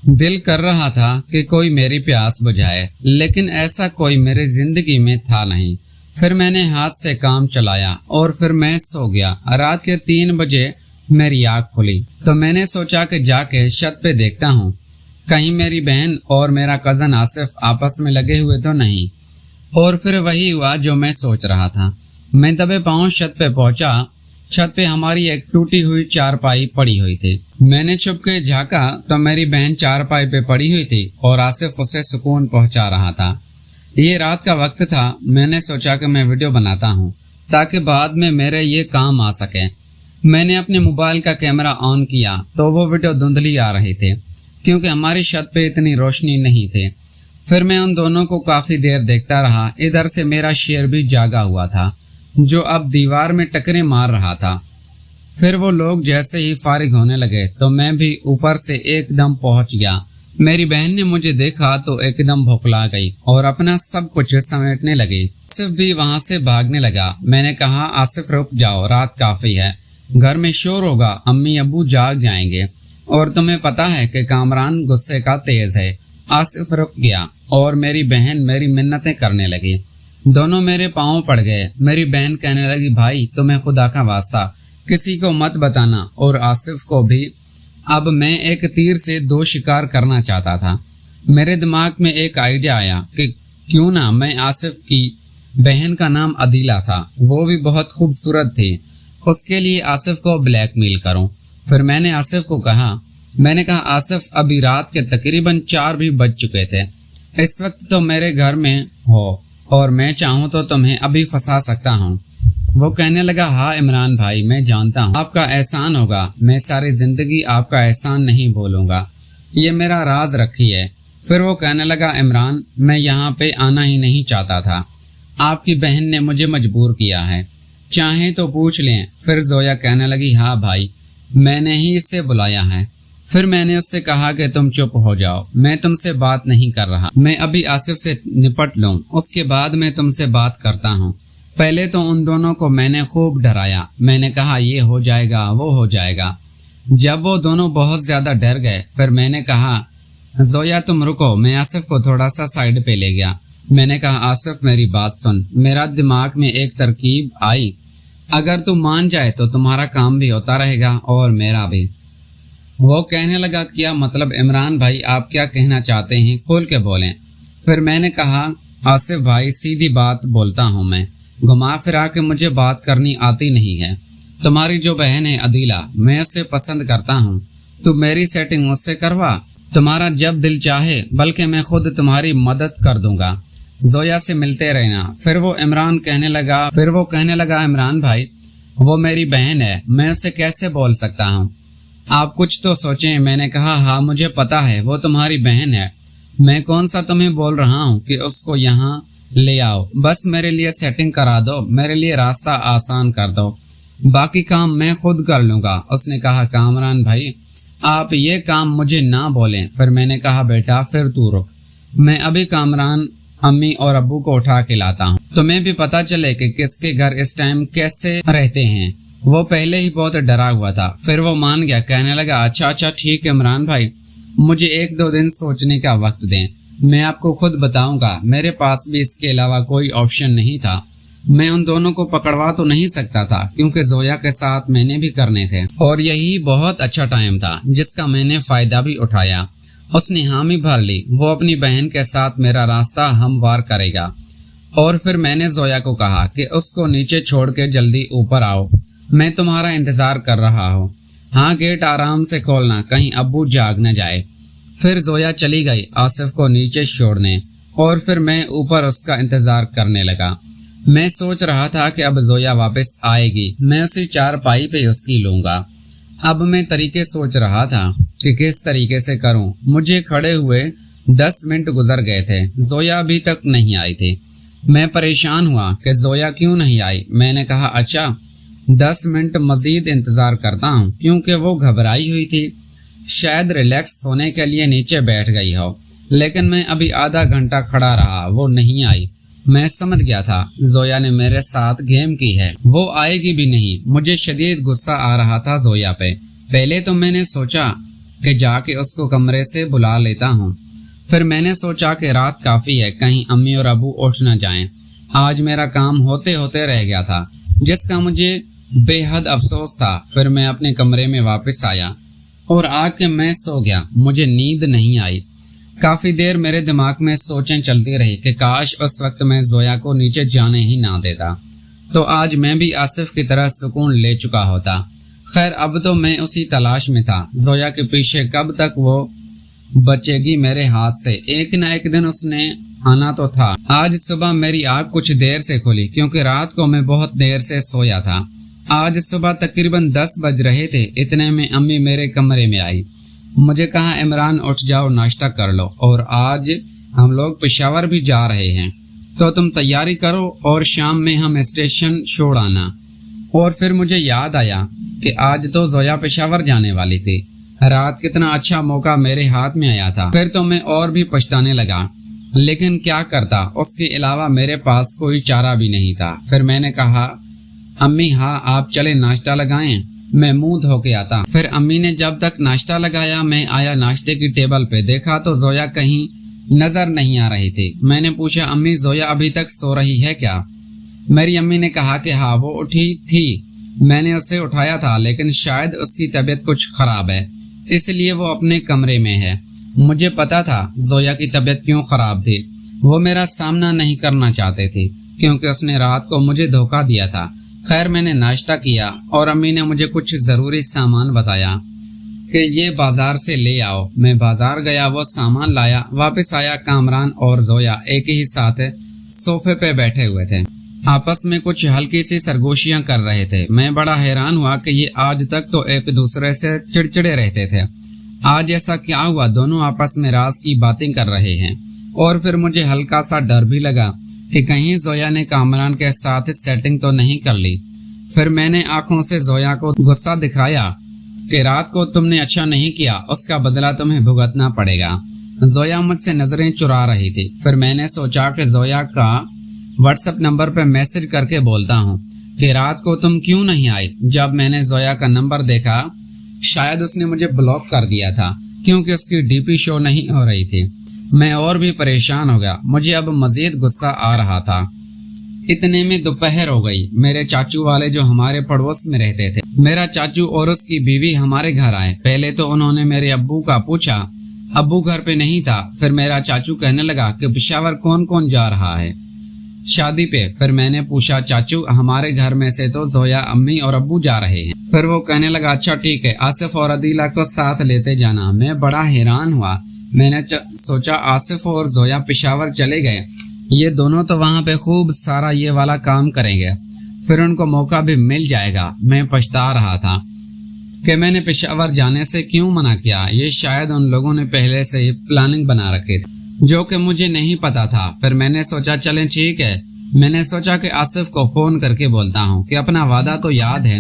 दिल कर रहा था कि कोई मेरी प्यास बुझाए, लेकिन ऐसा कोई मेरी जिंदगी में था नहीं। फिर मैंने हाथ से काम चलाया और फिर मैं सो गया। रात के 3 बजे मेरी आँख खुली तो मैंने सोचा कि जाके छत पे देखता हूँ, कहीं मेरी बहन और मेरा कजन आसिफ आपस में लगे हुए तो नहीं। और फिर वही हुआ जो मैं सोच रहा था। मैं दबे पांव छत पे पहुंचा। छत पे हमारी एक टूटी हुई चारपाई पड़ी हुई थी। मैंने छुप के झाँका तो मेरी बहन चारपाई पे पड़ी हुई थी और आसिफ उसे सुकून पहुंचा रहा था। ये रात का वक्त था। मैंने सोचा कि मैं वीडियो बनाता हूँ ताकि बाद में मेरे ये काम आ सके। मैंने अपने मोबाइल का कैमरा ऑन किया तो वो वीडियो धुंधली आ रही थी क्योंकि हमारी छत पे इतनी रोशनी नहीं थी। फिर मैं उन दोनों को काफी देर देखता रहा। इधर से मेरा शेर भी जागा हुआ था जो अब दीवार में टकरे मार रहा था। फिर वो लोग जैसे ही फारिग होने लगे तो मैं भी ऊपर से एकदम पहुंच गया। मेरी बहन ने मुझे देखा तो एकदम भौंकला गई और अपना सब कुछ समेटने लगी। आसिफ भी वहां से भागने लगा। मैंने कहा, आसिफ रुक जाओ, रात काफी है, घर में शोर होगा, अम्मी अब्बू जाग जाएंगे और तुम्हें पता है कि कामरान गुस्से का तेज है। आसिफ रुक गया और मेरी बहन मेरी मिन्नतें करने लगी। दोनों मेरे पांव पड़ गए। मेरी बहन कहने लगी, भाई तुम्हें खुदा का वास्ता किसी को मत बताना। और आसिफ को भी। अब मैं एक तीर से 2 शिकार करना चाहता था। मेरे दिमाग में एक आइडिया आया कि क्यों ना मैं आसिफ की बहन का नाम अदीला था, वो भी बहुत खूबसूरत थी, उसके लिए आसिफ को ब्लैकमेल करूं। फिर मैंने आसिफ को कहा, आसिफ अभी रात के तकरीबन 4 भी बज चुके थे। इस वक्त तो मेरे घर में हो और मैं चाहूँ तो तुम्हें अभी फंसा सकता हूँ। वो कहने लगा, हाँ इमरान भाई, मैं जानता हूँ आपका एहसान होगा, मैं सारी जिंदगी आपका एहसान नहीं भूलूंगा, ये मेरा राज रखिए। फिर वो कहने लगा, इमरान मैं यहाँ पे आना ही नहीं चाहता था, आपकी बहन ने मुझे मजबूर किया है, चाहे तो पूछ लें। फिर जोया कहने लगी, हाँ भाई मैंने ही इसे बुलाया है। फिर मैंने उससे कहा कि तुम चुप हो जाओ, मैं तुमसे बात नहीं कर रहा, मैं अभी आसिफ से निपट लूं, उसके बाद मैं तुमसे बात करता हूं। पहले तो उन दोनों को मैंने खूब डराया। मैंने कहा ये हो जाएगा, वो हो जाएगा। जब वो दोनों बहुत ज्यादा डर गए फिर मैंने कहा, जोया तुम रुको, मैं आसिफ को थोड़ा सा साइड पे ले गया। मैंने कहा, आसिफ मेरी बात सुन, मेरा दिमाग में एक तरकीब आई, अगर तू मान जाए तो तुम्हारा काम भी होता रहेगा और मेरा भी। वो कहने लगा, क्या मतलब इमरान भाई, आप क्या कहना चाहते हैं, खोल के बोलें। फिर मैंने कहा, आसिफ भाई सीधी बात बोलता हूँ मैं, घुमा फिरा के मुझे बात करनी आती नहीं है। तुम्हारी जो बहन है अदीला, मैं उसे पसंद करता हूँ, तू मेरी सेटिंग मुझसे करवा, तुम्हारा जब दिल चाहे, बल्कि मैं खुद तुम्हारी मदद कर दूंगा, जोया से मिलते रहना। फिर वो कहने लगा, इमरान भाई वो मेरी बहन है, मैं उसे कैसे बोल सकता हूँ, आप कुछ तो सोचें। मैंने कहा, हाँ मुझे पता है वो तुम्हारी बहन है, मैं कौन सा तुम्हें बोल रहा हूँ कि उसको यहाँ ले आओ, बस मेरे लिए सेटिंग करा दो, मेरे लिए रास्ता आसान कर दो, बाकी काम मैं खुद कर लूंगा। उसने कहा, कामरान भाई आप ये काम मुझे ना बोलें। फिर मैंने कहा, बेटा फिर तू रुक, मैं अभी कामरान अम्मी और अब्बू को उठा के लाता हूँ, तुम्हें भी पता चले कि किसके घर इस टाइम कैसे रहते हैं। वो पहले ही बहुत डरा हुआ था। फिर वो मान गया, कहने लगा, अच्छा ठीक है इमरान भाई, मुझे 1-2 दिन सोचने का वक्त दें, मैं आपको खुद बताऊंगा। मेरे पास भी इसके अलावा कोई ऑप्शन नहीं था। मैं उन दोनों को पकड़वा तो नहीं सकता था क्योंकि जोया के साथ मैंने भी करने थे और यही बहुत अच्छा टाइम था जिसका मैंने फायदा भी उठाया। उसने हामी भर ली, वो अपनी बहन के साथ मेरा रास्ता हमवार करेगा। और फिर मैंने जोया को कहा कि उसको नीचे छोड़ के जल्दी ऊपर आओ, मैं तुम्हारा इंतजार कर रहा हूँ। हाँ गेट आराम से खोलना, कहीं अब्बू जाग न जाए। फिर जोया चली गई आसिफ को नीचे छोड़ने और फिर मैं ऊपर उसका इंतजार करने लगा। मैं सोच रहा था कि अब जोया वापस आएगी, मैं उसी चारपाई पे उसकी लूंगा। अब मैं तरीके सोच रहा था कि किस तरीके से करूं। मुझे खड़े हुए 10 मिनट गुजर गए थे, जोया अभी तक नहीं आई थी। मैं परेशान हुआ कि जोया क्यों नहीं आई। मैंने कहा, अच्छा 10 मिनट मजीद इंतजार करता हूँ, क्योंकि वो घबराई हुई थी, शायद रिलैक्स होने के लिए नीचे बैठ गई हो। लेकिन मैं अभी आधा घंटा खड़ा रहा, वो नहीं आई। मैं समझ गया था जोया ने मेरे साथ गेम की है, वो आएगी भी नहीं। मुझे शदीद गुस्सा आ रहा था जोया पे। पहले तो मैंने सोचा کہ جا کے اس کو کمرے سے بلا لیتا ہوں۔ پھر میں نے سوچا کہ رات کافی ہے، کہیں امی اور ابو اٹھ نہ جائیں۔ آج میرا کام ہوتے ہوتے رہ گیا تھا، جس کا مجھے بے حد افسوس تھا۔ پھر میں اپنے کمرے میں واپس آیا اور آ کے میں سو گیا۔ مجھے نیند نہیں آئی۔ کافی دیر میرے دماغ میں سوچیں چلتی رہی کہ کاش اس وقت میں زویا کو نیچے جانے ہی نہ دیتا، تو آج میں بھی آصف کی طرح سکون لے چکا ہوتا۔ خیر اب تو میں اسی تلاش میں تھا، زویا کے پیچھے کب تک وہ بچے گی میرے ہاتھ سے۔ ایک نہ ایک دن اس نے آنا تو تھا۔ آج صبح میری آنکھ کچھ دیر سے کھلی کیونکہ رات کو میں بہت دیر سے سویا تھا۔ آج صبح تقریباً 10 بج رہے تھے، اتنے میں امی میرے کمرے میں آئی۔ مجھے کہا عمران اٹھ جاؤ، ناشتہ کر لو، اور آج ہم لوگ پشاور بھی جا رہے ہیں، تو تم تیاری کرو اور شام میں ہم اسٹیشن چھوڑ آنا۔ اور پھر مجھے یاد آیا کہ آج تو زویا پشاور جانے والی تھی۔ رات کتنا اچھا موقع میرے ہاتھ میں آیا تھا۔ پھر تو میں اور بھی پچھتانے لگا، لیکن کیا کرتا، اس کے علاوہ میرے پاس کوئی چارہ بھی نہیں تھا۔ پھر میں نے کہا امی ہاں آپ چلے ناشتہ لگائیں، میں منہ دھو کے آتا۔ پھر امی نے جب تک ناشتہ لگایا میں آیا ناشتے کی ٹیبل پہ، دیکھا تو زویا کہیں نظر نہیں آ رہی تھی۔ میں نے پوچھا امی زویا ابھی تک سو رہی ہے کیا؟ میری امی نے کہا کہ ہاں وہ اٹھی تھی، میں نے اسے اٹھایا تھا، لیکن شاید اس کی طبیعت کچھ خراب ہے، اس لیے وہ اپنے کمرے میں ہے۔ مجھے پتا تھا زویا کی طبیعت کیوں خراب تھی، وہ میرا سامنا نہیں کرنا چاہتے تھے کیونکہ اس نے رات کو مجھے دھوکہ دیا تھا۔ خیر میں نے ناشتہ کیا اور امی نے مجھے کچھ ضروری سامان بتایا کہ یہ بازار سے لے آؤ۔ میں بازار گیا، وہ سامان لایا، واپس آیا، کامران اور زویا ایک ہی ساتھ صوفے پہ بیٹھے ہوئے تھے، آپس میں کچھ ہلکی سی سرگوشیاں کر رہے تھے۔ میں بڑا حیران ہوا کہ یہ آج تک تو ایک دوسرے سے چڑچڑے رہتے تھے، آج ایسا کیا ہوا؟ دونوں آپس میں راز کی باتیں کر رہے ہیں۔ اور پھر مجھے ہلکا سا ڈر بھی لگا کہ کہیں زویا نے کامران کے ساتھ سیٹنگ تو نہیں کر لی۔ پھر میں نے آنکھوں سے زویا کو غصہ دکھایا کہ رات کو تم نے اچھا نہیں کیا، اس کا بدلہ تمہیں بھگتنا پڑے گا۔ زویا مجھ سے نظریں چرا رہی تھی۔ پھر میں نے سوچا کہ زویا کا واٹس ایپ نمبر پہ میسج کر کے بولتا ہوں کہ رات کو تم کیوں نہیں آئی۔ جب میں نے زویا کا نمبر دیکھا شاید اس نے مجھے بلاک کر دیا تھا کیونکہ اس کی ڈی پی شو نہیں ہو رہی تھی۔ میں اور بھی پریشان ہو گیا، مجھے اب مزید غصہ آ رہا تھا۔ اتنے میں دوپہر ہو گئی۔ میرے چاچو والے جو ہمارے پڑوس میں رہتے تھے، میرا چاچو اور اس کی بیوی ہمارے گھر آئے۔ پہلے تو انہوں نے میرے ابو کا پوچھا، ابو گھر پہ نہیں تھا۔ پھر میرا چاچو کہنے لگا کہ پشاور کون کون جا رہا ہے شادی پہ۔ پھر میں نے پوچھا چاچو ہمارے گھر میں سے تو زویا امی اور ابو جا رہے ہیں۔ پھر وہ کہنے لگا اچھا ٹھیک ہے، آصف اور عدیلہ کو ساتھ لیتے جانا۔ میں بڑا حیران ہوا، میں نے سوچا آصف اور زویا پشاور چلے گئے، یہ دونوں تو وہاں پہ خوب سارا یہ والا کام کریں گے، پھر ان کو موقع بھی مل جائے گا۔ میں پچھتا رہا تھا کہ میں نے پشاور جانے سے کیوں منع کیا، یہ شاید ان لوگوں نے پہلے سے ہی پلاننگ بنا رکھی تھی جو کہ مجھے نہیں پتا تھا۔ پھر میں نے سوچا چلیں ٹھیک ہے، میں نے سوچا کہ آصف کو فون کر کے بولتا ہوں کہ اپنا وعدہ تو یاد ہے۔